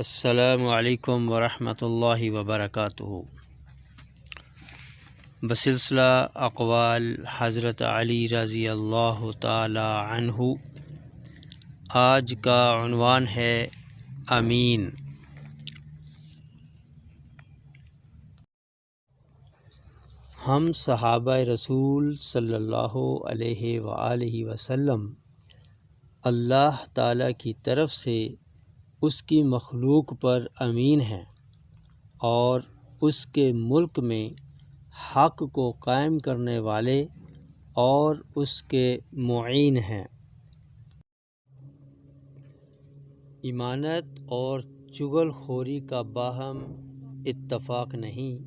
السلام علیکم ورحمۃ اللہ وبرکاتہ۔ بسلسلہ اقوال حضرت علی رضی اللہ تعالی عنہ، آج کا عنوان ہے امین۔ ہم صحابہ رسول صلی اللہ علیہ وآلہ وسلم اللہ تعالی کی طرف سے اس کی مخلوق پر امین ہیں اور اس کے ملک میں حق کو قائم کرنے والے اور اس کے معین ہیں۔ امانت اور چغل خوری کا باہم اتفاق نہیں،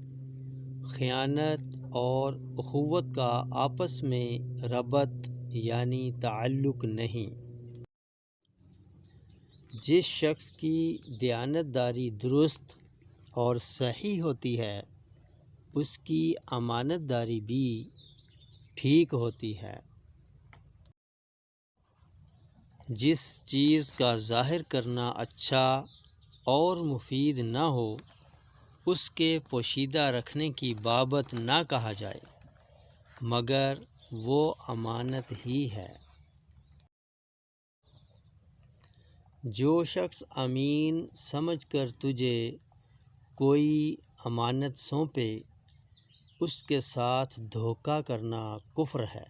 خیانت اور اخوت کا آپس میں ربط یعنی تعلق نہیں۔ جس شخص کی دیانت داری درست اور صحیح ہوتی ہے اس کی امانت داری بھی ٹھیک ہوتی ہے۔ جس چیز کا ظاہر کرنا اچھا اور مفید نہ ہو اس کے پوشیدہ رکھنے کی بابت نہ کہا جائے، مگر وہ امانت ہی ہے۔ جو شخص امین سمجھ کر تجھے کوئی امانت سونپے اس کے ساتھ دھوکہ کرنا کفر ہے۔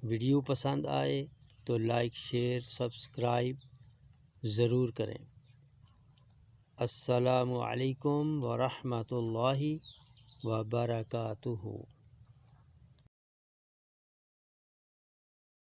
ویڈیو پسند آئے تو لائک، شیئر، سبسکرائب ضرور کریں۔ السلام علیکم ورحمۃ اللہ وبرکاتہ۔